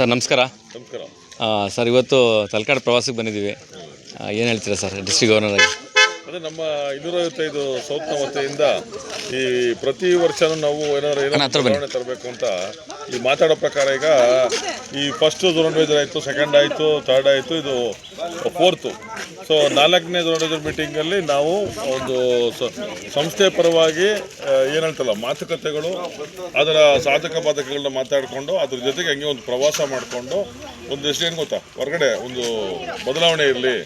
Sir ನಮಸ್ಕಾರ. ನಮಸ್ಕಾರ sir ಇವತ್ತು ತಲಕಾಡು ಪ್ರವಾಸಕ್ಕೆ ಬಂದಿದ್ದೀವಿ. ಏನು ಹೇಳ್ತೀರಾ ಸರ್ ಡಿಸ್ಟ್ರಿಕ್ಟ್ ಗವರ್ನರ್ ಆಗಿ? ಅದೇ ನಮ್ಮ 255 ಸೌತ್ನ ವತಿಯಿಂದ ಈ ಪ್ರತಿ ವರ್ಷವೂ ನಾವು ಏನಾದರೂ ಬದಲಾವಣೆ ತರಬೇಕು ಅಂತ ಈ ಮಾತಾಡೋ ಪ್ರಕಾರ ಈಗ ಈ ಫಸ್ಟ್ ಝೋನ್ ಅಡ್ವೈಸರ್ ಆಯಿತು, ಸೆಕೆಂಡ್ ಆಯಿತು, ಥರ್ಡ್ ಆಯಿತು, ಇದು ಫೋರ್ತು. ಸೊ 4ನೇ ಝೋನ್ ಅಡ್ವೈಸರ್ ಮೀಟಿಂಗಲ್ಲಿ ನಾವು ಒಂದು ಸಂಸ್ಥೆ ಪರವಾಗಿ ಏನು ಹೇಳ್ತಲ್ಲ ಮಾತುಕತೆಗಳು, ಅದರ ಸಾಧಕ ಬಾಧಕಗಳನ್ನ ಮಾತಾಡಿಕೊಂಡು ಅದ್ರ ಜೊತೆಗೆ ಹಂಗೆ ಒಂದು ಪ್ರವಾಸ ಮಾಡಿಕೊಂಡು ಒಂದಿಷ್ಟು ಏನು ಗೊತ್ತಾ, ಹೊರಗಡೆ ಒಂದು ಬದಲಾವಣೆ ಇರಲಿ,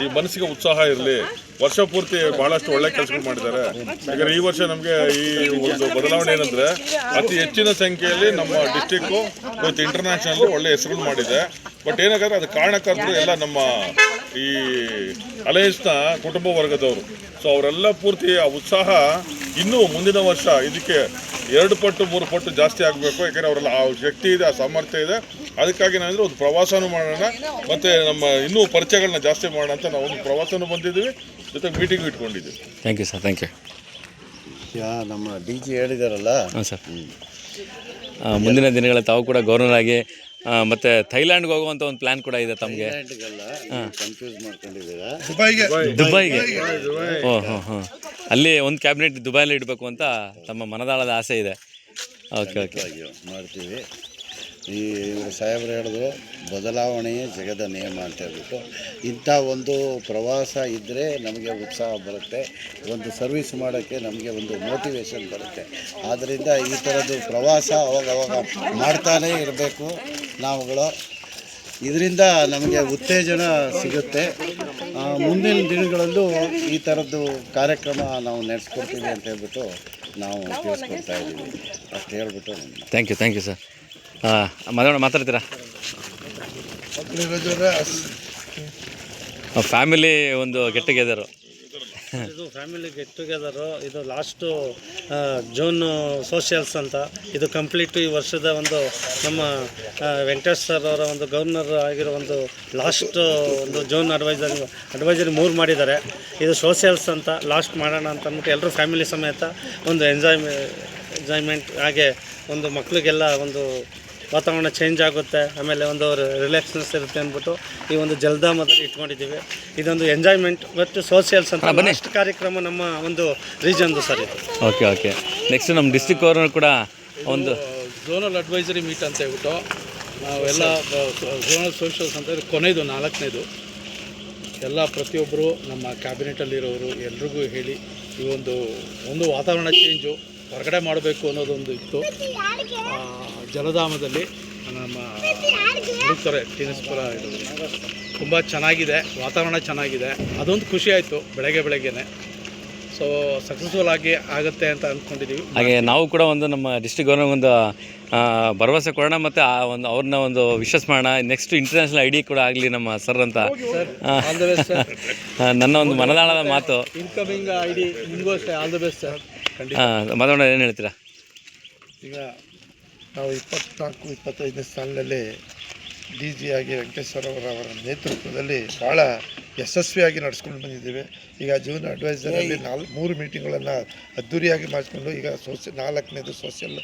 ಈ ಮನಸ್ಸಿಗೆ ಉತ್ಸಾಹ ಇರಲಿ. ವರ್ಷ ಪೂರ್ತಿ ಭಾಳಷ್ಟು ಒಳ್ಳೆ ಕೆಲಸಗಳು ಮಾಡಿದ್ದಾರೆ. ಯಾಕಂದರೆ ಈ ವರ್ಷ ನಮಗೆ ಈ ಒಂದು ಬದಲಾವಣೆ ಏನಂದರೆ ಅತಿ ಹೆಚ್ಚಿನ ಸಂಖ್ಯೆಯಲ್ಲಿ ನಮ್ಮ ಡಿಸ್ಟಿಕ್ಕು ಇವತ್ತು ಇಂಟರ್ನ್ಯಾಷನಲ್ ಒಳ್ಳೆ ಹೆಸರುಗಳು ಮಾಡಿದೆ. ಬಟ್ ಏನಾದ್ರೆ ಅದು ಕಾರಣಕರ್ತರು ಎಲ್ಲ ನಮ್ಮ ಈ ಅಲಯನ್ಸ್ನ ಕುಟುಂಬ ವರ್ಗದವರು. ಸೊ ಅವರೆಲ್ಲ ಪೂರ್ತಿ ಆ ಉತ್ಸಾಹ ಇನ್ನೂ ಮುಂದಿನ ವರ್ಷ ಇದಕ್ಕೆ 2 ಪಟ್ಟು 3 ಪಟ್ಟು ಜಾಸ್ತಿ ಆಗಬೇಕು. ಯಾಕಂದರೆ ಅವರೆಲ್ಲ ಆ ಶಕ್ತಿ ಇದೆ, ಆ ಸಾಮರ್ಥ್ಯ ಇದೆ. ಅದಕ್ಕಾಗಿ ನಾವಂದರೆ ಒಂದು ಪ್ರವಾಸನೂ ಮಾಡೋಣ, ಮತ್ತು ನಮ್ಮ ಇನ್ನೂ ಪರಿಚಯಗಳನ್ನ ಜಾಸ್ತಿ ಮಾಡೋಣ ಅಂತ ನಾವು ಒಂದು ಪ್ರವಾಸನೂ ಬಂದಿದ್ದೀವಿ, ಜೊತೆಗೆ ಮೀಟಿಂಗ್ ಇಟ್ಕೊಂಡಿದ್ದೀವಿ. Thank you sir, thank you. ನಮ್ಮ ಡಿ ಜಿ ಹೇಳಿದಾರಲ್ಲ. ಹಾಂ ಸರ್, ಮುಂದಿನ ದಿನಗಳಲ್ಲಿ ತಾವು ಕೂಡ ಗವರ್ನರ್ ಆಗಿ ಮತ್ತು ಥೈಲ್ಯಾಂಡ್ಗೆ ಹೋಗುವಂಥ ಒಂದು ಪ್ಲ್ಯಾನ್ ಕೂಡ ಇದೆ ತಮಗೆ. ಕನ್ಫ್ಯೂಸ್ ಮಾಡ್ಕೊಂಡಿದ್ದೀರಾ? ದುಬೈಗೆ. ಹಾಂ ಅಲ್ಲಿ ಒಂದು ಕ್ಯಾಬಿನೆಟ್ ದುಬೈಲಿ ಇಡಬೇಕು ಅಂತ ತಮ್ಮ ಮನದಾಳದ ಆಸೆ ಇದೆ. ಓಕೆ ಮಾಡ್ತೀವಿ. ಈ ಇವರು ಸಾಹೇಬರು ಹೇಳಿದ್ರು ಬದಲಾವಣೆಯೇ ಜಗದ ನಿಯಮ ಅಂತ ಹೇಳ್ಬಿಟ್ಟು. ಇಂಥ ಒಂದು ಪ್ರವಾಸ ಇದ್ದರೆ ನಮಗೆ ಉತ್ಸಾಹ ಬರುತ್ತೆ, ಒಂದು ಸರ್ವಿಸ್ ಮಾಡೋಕ್ಕೆ ನಮಗೆ ಒಂದು ಮೋಟಿವೇಶನ್ ಬರುತ್ತೆ. ಆದ್ದರಿಂದ ಈ ಥರದ್ದು ಪ್ರವಾಸ ಅವಾಗ ಮಾಡ್ತಾನೇ ಇರಬೇಕು ನಾವುಗಳು. ಇದರಿಂದ ನಮಗೆ ಉತ್ತೇಜನ ಸಿಗುತ್ತೆ. ಮುಂದಿನ ದಿನಗಳಲ್ಲೂ ಈ ಥರದ್ದು ಕಾರ್ಯಕ್ರಮ ನಾವು ನಡೆಸ್ಕೊಡ್ತೀವಿ ಅಂತ ಹೇಳ್ಬಿಟ್ಟು ನಾವು ತಿಳಿಸ್ಕೊಡ್ತಾ ಇದ್ದೀವಿ. ಅಷ್ಟು ಹೇಳ್ಬಿಟ್ಟು ಥ್ಯಾಂಕ್ ಯು ಸರ್. ಮಾತಾಡ್ತೀರಾ? ಫ್ಯಾಮಿಲಿ ಒಂದು ಗೆಟ್ ಟುಗೆದರು. ಇದು ಫ್ಯಾಮಿಲಿ ಗೆಟ್ ಟುಗೆದರು. ಇದು ಲಾಸ್ಟು ಜೂನ್ ಸೋಷಿಯಲ್ಸ್ ಅಂತ. ಇದು ಕಂಪ್ಲೀಟು ಈ ವರ್ಷದ ಒಂದು ನಮ್ಮ ವೆಂಕಟೇಶ್ ಸರ್ ಅವರ ಒಂದು ಗವರ್ನರ್ ಆಗಿರೋ ಒಂದು ಲಾಸ್ಟ್ ಒಂದು ಜೂನ್ ಅಡ್ವೈಸರಿ 3 ಮಾಡಿದ್ದಾರೆ. ಇದು ಸೋಷಿಯಲ್ಸ್ ಅಂತ ಲಾಸ್ಟ್ ಮಾಡೋಣ ಅಂತ ಅಂದ್ಬಿಟ್ಟು ಎಲ್ಲರೂ ಫ್ಯಾಮಿಲಿ ಸಮೇತ ಒಂದು ಎಂಜಾಯ್ಮೆಂಟ್ ಹಾಗೆ ಒಂದು ಮಕ್ಕಳಿಗೆಲ್ಲ ಒಂದು ವಾತಾವರಣ ಚೇಂಜ್ ಆಗುತ್ತೆ, ಆಮೇಲೆ ಒಂದು ರಿಲ್ಯಾಕ್ಸ್ನೆಸ್ ಇರುತ್ತೆ ಅಂದ್ಬಿಟ್ಟು ಈ ಒಂದು ಜಲಧಾಮದಲ್ಲಿ ಇಟ್ಕೊಂಡಿದ್ದೀವಿ. ಇದೊಂದು ಎಂಜಾಯ್ಮೆಂಟ್ ಬಟ್ ಸೋಷಿಯಲ್ಸ್ ಅಂತ ನೆಕ್ಸ್ಟ್ ಕಾರ್ಯಕ್ರಮ ನಮ್ಮ ಒಂದು ರೀಜನ್ದು ಸರ್ ಇದು. ಓಕೆ ನೆಕ್ಸ್ಟ್ ನಮ್ಮ ಡಿಸ್ಟ್ರಿಕ್ಟ್ ಗವರ್ನರ್ ಕೂಡ ಒಂದು ಝೋನಲ್ ಅಡ್ವೈಸರಿ ಮೀಟ್ ಅಂತ ಹೇಳ್ಬಿಟ್ಟು ನಾವೆಲ್ಲ ಝೋನಲ್ ಸೋಷಿಯಲ್ಸ್ ಅಂತ ಕೊನೆಯದು 4ನೇದು ಎಲ್ಲ ಪ್ರತಿಯೊಬ್ಬರು ನಮ್ಮ ಕ್ಯಾಬಿನೆಟಲ್ಲಿರೋರು ಎಲ್ರಿಗೂ ಹೇಳಿ ಈ ಒಂದು ವಾತಾವರಣ ಚೇಂಜು ಹೊರಗಡೆ ಮಾಡಬೇಕು ಅನ್ನೋದೊಂದು ಇತ್ತು. ಜಲಧಾಮದಲ್ಲಿ ನಮ್ಮ ಹುಡುಕ್ತಾರೆ ಟೀನಸ್ಪುರ ತುಂಬ ಚೆನ್ನಾಗಿದೆ, ವಾತಾವರಣ ಚೆನ್ನಾಗಿದೆ. ಅದೊಂದು ಖುಷಿ ಆಯಿತು ಬೆಳಗ್ಗೆನೆ. ಸೊ ಸಕ್ಸಸ್ಫುಲ್ ಆಗಿ ಆಗುತ್ತೆ ಅಂತ ಅಂದ್ಕೊಂಡಿದ್ದೀವಿ. ಹಾಗೆ ನಾವು ಕೂಡ ಒಂದು ನಮ್ಮ ಡಿಸ್ಟ್ರಿಕ್ಟ್ ಗವರ್ನರ್ ಒಂದು ಭರವಸೆ ಕೊಡೋಣ ಮತ್ತು ಅವ್ರನ್ನ ಒಂದು ವಿಶ್ವಾಸ ಮಾಡೋಣ. ನೆಕ್ಸ್ಟ್ ಇಂಟರ್ನ್ಯಾಷನಲ್ ಐಡಿ ಕೂಡ ಆಗಲಿ ನಮ್ಮ ಸರ್ ಅಂತ ನನ್ನ ಒಂದು ಮನದಾಳದ ಮಾತು. ಇನ್ಕಮಿಂಗ್ ಐಡಿ ನಿಮಗೂ ಅಷ್ಟೇ ಆಲ್ ದ ಬೆಸ್ಟ್ ಸರ್. ಮಾತಾಡೋಣ, ಏನು ಹೇಳ್ತೀರಾ? ಈಗ ನಾವು 24-25ನೇ ಸಾಲಿನಲ್ಲಿ ಡಿ ಜಿ ಆಗಿ ವೆಂಕಟೇಶ್ವರ ಅವರ ನೇತೃತ್ವದಲ್ಲಿ ಭಾಳ ಯಶಸ್ವಿಯಾಗಿ ನಡೆಸ್ಕೊಂಡು ಬಂದಿದ್ದೇವೆ. ಈಗ ಜೂನ್ ಅಡ್ವೈಸರಲ್ಲಿ 3 ಮೀಟಿಂಗ್ಗಳನ್ನು ಅದ್ಧೂರಿಯಾಗಿ ಮಾಡಿಕೊಂಡು ಈಗ 4ನೇದು ಸೋಷಿಯಲ್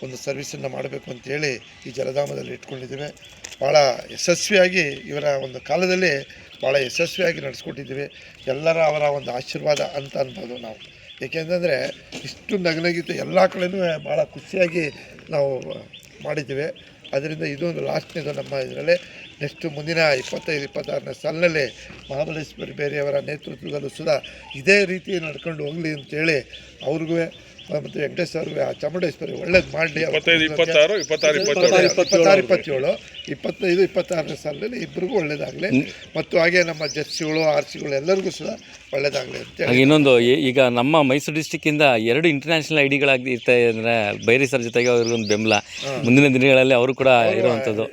ಒಂದು ಸರ್ವಿಸನ್ನು ಮಾಡಬೇಕು ಅಂತೇಳಿ ಈ ಜಲಧಾಮದಲ್ಲಿ ಇಟ್ಕೊಂಡಿದ್ದೇವೆ. ಭಾಳ ಯಶಸ್ವಿಯಾಗಿ ಇವರ ಒಂದು ಕಾಲದಲ್ಲಿ ಭಾಳ ಯಶಸ್ವಿಯಾಗಿ ನಡೆಸ್ಕೊಟ್ಟಿದ್ದೀವಿ. ಎಲ್ಲರ ಅವರ ಒಂದು ಆಶೀರ್ವಾದ ಅಂತ ಅನ್ಬೋದು ನಾವು. ಏಕೆಂತಂದರೆ ಇಷ್ಟು ನಗನಗಿತ್ತು ಎಲ್ಲ ಕಡೆಯೂ ಭಾಳ ಖುಷಿಯಾಗಿ ನಾವು ಮಾಡಿದ್ದೀವಿ. ಅದರಿಂದ ಇದೊಂದು ಲಾಸ್ಟ್ನೇದು ನಮ್ಮ ಇದರಲ್ಲಿ. ನೆಕ್ಸ್ಟ್ ಮುಂದಿನ 25-26ನೇ ಸಾಲಿನಲ್ಲಿ ಮಹಾಬಲೇಶ್ವರಿ ಬೇರೆಯವರ ನೇತೃತ್ವದಲ್ಲೂ ಸುಧಾ ಇದೇ ರೀತಿ ನಡ್ಕೊಂಡು ಹೋಗಲಿ ಅಂತೇಳಿ ಅವ್ರಿಗೂ ಮತ್ತು ವೆಂಕಟೇಶ್ ಅವ್ರಿಗೆ ಆ ಚಾಮುಂಡೇಶ್ವರಿ ಒಳ್ಳೇದು ಮಾಡಲಿ. 25-26ನೇ ಸಾಲಿನಲ್ಲಿ ಇಬ್ಬರಿಗೂ ಒಳ್ಳೇದಾಗಲಿ, ಮತ್ತು ಹಾಗೆ ನಮ್ಮ ಜರ್ಸಿಗಳು ಆರ್ಸಿಗಳು ಎಲ್ಲರಿಗೂ ಸಹ ಒಳ್ಳೇದಾಗಲಿ ಅಂತೇಳಿ. ಇನ್ನೊಂದು ಈಗ ನಮ್ಮ ಮೈಸೂರು ಡಿಸ್ಟಿಕ್ಕಿಂದ 2 ಇಂಟರ್ನ್ಯಾಷನಲ್ ಐಡಿಗಳಾಗಿ ಇರ್ತಾ ಅಂದರೆ ಬೈರಿ ಸರ್ ಜೊತೆಗೆ ಅವ್ರಿಗೊಂದು ಬೆಂಬಲ ಮುಂದಿನ ದಿನಗಳಲ್ಲಿ ಅವರು ಕೂಡ ಇರುವಂಥದ್ದು.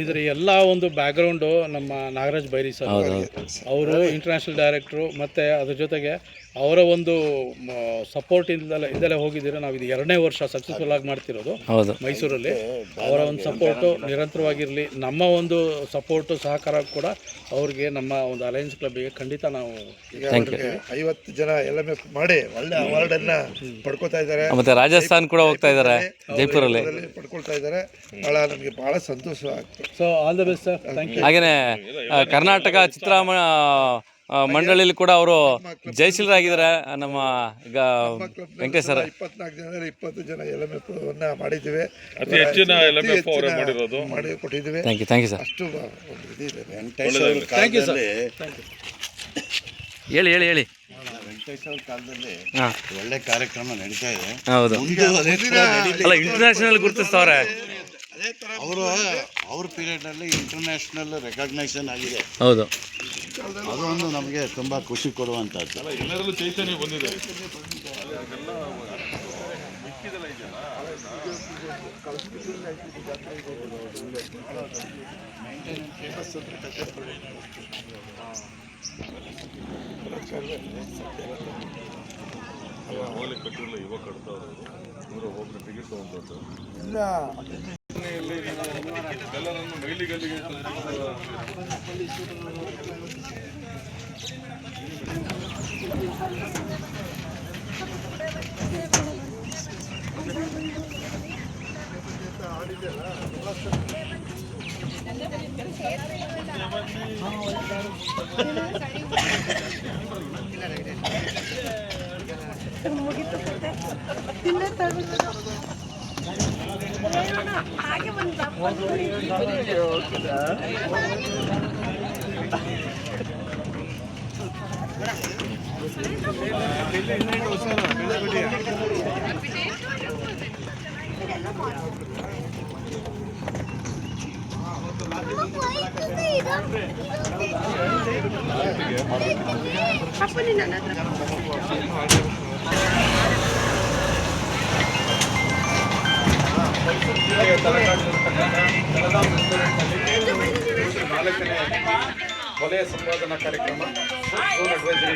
ಇದರ ಎಲ್ಲ ಒಂದು ಬ್ಯಾಕ್ಗ್ರೌಂಡು ನಮ್ಮ ನಾಗರಾಜ್ ಬೈರಿ ಸರ್ ಅವರು ಇಂಟರ್ನ್ಯಾಷನಲ್ ಡೈರೆಕ್ಟ್ರು, ಮತ್ತು ಅದ್ರ ಜೊತೆಗೆ ಅವರ ಒಂದು ಸಪೋರ್ಟ್ ಇಂದಲೇ ಹೋಗಿದ್ದೀರ. ನಾವು ಇದು 2ನೇ ವರ್ಷ ಸಕ್ಸಸ್ಫುಲ್ ಆಗಿ ಮಾಡ್ತಿರೋದು ಹೌದು. ಮೈಸೂರಲ್ಲಿ. ಅವರ ಒಂದು ಸಪೋರ್ಟು ನಿರಂತರವಾಗಿರಲಿ. ನಮ್ಮ ಒಂದು ಸಪೋರ್ಟು ಸಹಕಾರ ಕೂಡ ಅವ್ರಿಗೆ ನಮ್ಮ ಒಂದು ಅಲಯನ್ಸ್ ಕ್ಲಬ್ಗೆ ಖಂಡಿತ ನಾವು ಈಗ 50 ಜನ LMF ಮಾಡಿ ಒಳ್ಳೆ ಅವಾರ್ಡನ್ನು ಪಡ್ಕೊತಾ ಇದ್ದಾರೆ. ಮತ್ತೆ ರಾಜಸ್ಥಾನ್ ಕೂಡ ಹೋಗ್ತಾ ಇದ್ದಾರೆ, ಜೈಪುರಲ್ಲಿ ಪಡ್ಕೊಳ್ತಾ ಇದ್ದಾರೆ. ಭಾಳ ನಮಗೆ ಭಾಳ ಸಂತೋಷ ಆಗ್ತದೆ. So all the best sir, thank you. ಹಾಗೆಯೇ ಕರ್ನಾಟಕ ಮಂಡಳಿಯಲ್ಲಿ ಕೂಡ ಅವರು ಜಯಶೀಲರಾಗಿದ್ದಾರೆ. ನಮ್ಮ ಈಗ ವೆಂಕಟೇಶ್ ಸರ್ 24 ಜನರಲ್ಲಿ 20 ಜನ LMF ಅನ್ನ ಮಾಡಿದ್ದೀವಿ. ಅತಿ ಹೆಚ್ಚಿನ LMF ಅವರೇ ಮಾಡಿರೋದು, ಮಾಡಿ ಕೊಟ್ಟಿದ್ದೀವಿ. Thank you sir. ಅಷ್ಟು ಒಂದು ಇದಿದೆ. ವೆಂಕಟೇಶ್ ಅವ್ರ ಕಾಲದಲ್ಲಿ ಹೇಳಿ ವೆಂಕಟೇಶ್ ಅವ್ರ ಕಾಲದಲ್ಲಿ ಹಾಂ, ಒಳ್ಳೆ ಕಾರ್ಯಕ್ರಮ ನಡೀತಾ ಇದೆ. ಹೌದು. ಮುಂದೆ ಅದೇ ಥರ ನಡೀಲಿ. ಅಲ್ಲ, ಇಂಟರ್ನ್ಯಾಷನಲ್ ಗುರುತಿಸ್ತವ್ರೆ. ಅವ್ರ ಪೀರಿಯಡ್ನಲ್ಲಿ ಇಂಟರ್ನ್ಯಾಷನಲ್ ರೆಕಗ್ನೈಸೇಷನ್ ಆಗಿದೆ. ಹೌದು. ಅದೊಂದು ನಮಗೆ ತುಂಬ ಖುಷಿ ಕೊಡುವಂಥದ್ದು. ಎಲ್ಲರಲ್ಲೂ ಚೈತನ್ಯ ಬಂದಿದೆ. ಹೋಗ್ಲಿಕ್ಕೆ ಕಟ್ಟಿರಲಿಲ್ಲ, ಇವಾಗ ಕಟ್ತಾವ್ರು. ಒಬ್ಬರು ಟಿಕೆಟ್ ತಗೊಂಡ್ರು. ಎಲ್ಲರನ್ನು ಮೈಲಿಗಲ್ಲಿಗೆ ಹಾಗೆ ನಾಲ್ಕನೇ ವಲಯ ಸಂವಾದನಾ ಕಾರ್ಯಕ್ರಮ ಅಡ್ವೈಸರಿ